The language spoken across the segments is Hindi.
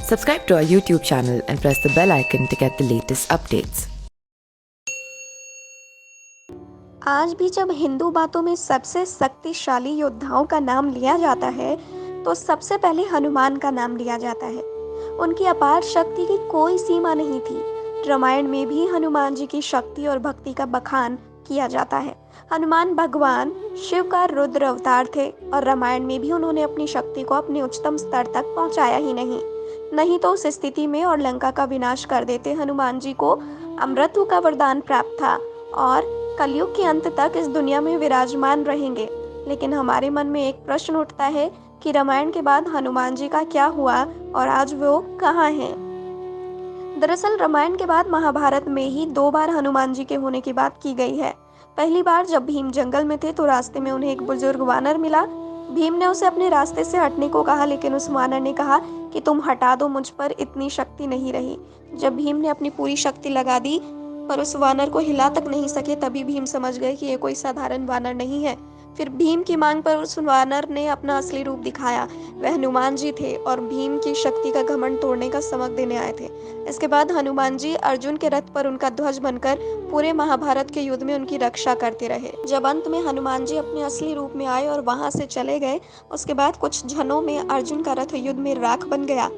Subscribe to our YouTube channel and press the bell icon to get the latest updates. आज भी जब हिंदू बातों में सबसे शक्तिशाली योद्धाओं का नाम लिया जाता है, तो सबसे पहले हनुमान का नाम लिया जाता है। उनकी अपार शक्ति की कोई सीमा नहीं थी। रामायण में भी हनुमान जी की शक्ति और भक्ति का बखान किया जाता है। हनुमान भगवान शिव का रुद्र अवतार थे और रामायण में भी उन्होंने अपनी शक्ति को अपने उच्चतम स्तर तक पहुंचाया ही नहीं तो उस स्थिति में और लंका का विनाश कर देते। हनुमान जी को अमृतत्व का वरदान प्राप्त था और कलयुग के अंत तक इस दुनिया में विराजमान रहेंगे। लेकिन हमारे मन में एक प्रश्न उठता है कि रामायण के बाद हनुमान जी का क्या हुआ और आज वो कहाँ हैं? दरअसल रामायण के बाद महाभारत में ही 2 बार हनुमान जी के होने की बात की गई है। पहली बार जब भीम जंगल में थे तो रास्ते में उन्हें एक बुजुर्ग वानर मिला। भीम ने उसे अपने रास्ते से हटने को कहा, लेकिन उस वानर ने कहा कि तुम हटा दो, मुझ पर इतनी शक्ति नहीं रही। जब भीम ने अपनी पूरी शक्ति लगा दी पर उस वानर को हिला तक नहीं सके, तभी भीम समझ गए कि ये कोई साधारण वानर नहीं है। फिर भीम की मांग पर उस वानर ने अपना असली रूप दिखाया। वह हनुमान जी थे और भीम की शक्ति का घमंड तोड़ने का सबक देने आए थे। इसके बाद हनुमान जी अर्जुन के रथ पर उनका ध्वज बनकर पूरे महाभारत के युद्ध में उनकी रक्षा करते रहे। जब अंत में हनुमान जी अपने असली रूप में आए और वहां से चले गए, उसके बाद कुछ क्षणों में अर्जुन का रथ युद्ध में राख बन गया।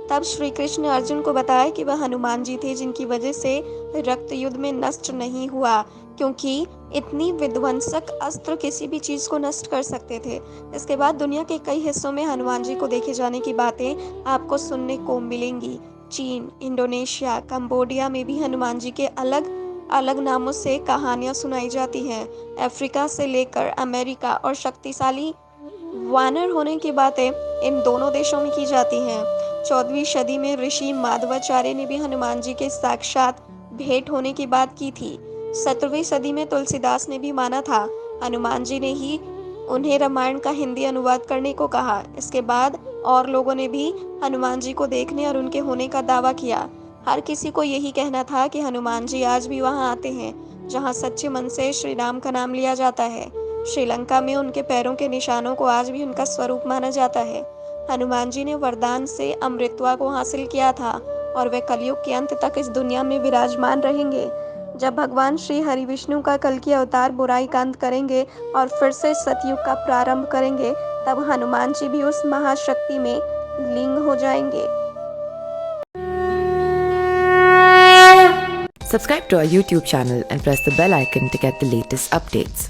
तब श्री कृष्ण ने अर्जुन को बताया कि वह हनुमान जी थे जिनकी वजह से रक्त युद्ध में नष्ट नहीं हुआ, क्योंकि इतनी विध्वंसक अस्त्र किसी भी चीज को नष्ट कर सकते थे। इसके बाद दुनिया के कई हिस्सों में हनुमान जी को देखे जाने की बातें आपको सुनने को मिलेंगी। चीन, इंडोनेशिया, कंबोडिया में भी हनुमान जी के अलग अलग नामों से कहानियां सुनाई जाती हैं। अफ्रीका से लेकर अमेरिका और शक्तिशाली वानर होने की बातें इन दोनों देशों में की जाती हैं। 14वीं सदी में ऋषि माधवाचार्य ने भी हनुमान जी के साक्षात भेंट होने की बात की थी। 17वीं सदी में तुलसीदास ने भी माना था। हनुमान जी ने ही उन्हें रामायण का हिंदी अनुवाद करने को कहा। इसके बाद और लोगों ने भी हनुमान जी को देखने और उनके होने का दावा किया। हर किसी को यही कहना था कि हनुमान जी आज भी वहां आते हैं जहां सच्चे मन से श्री राम का नाम लिया जाता है। श्रीलंका में उनके पैरों के निशानों को आज भी उनका स्वरूप माना जाता है। हनुमान जी ने वरदान से अमृतत्व को हासिल किया था और वे कलयुग के अंत तक इस दुनिया में विराजमान रहेंगे। जब भगवान श्री हरि विष्णु का कल की अवतार बुराई का अंत करेंगे और फिर से सतयुग का प्रारंभ करेंगे, तब हनुमान जी भी उस महाशक्ति में लीन हो जाएंगे। Subscribe to our YouTube channel and press the bell icon to get the latest updates.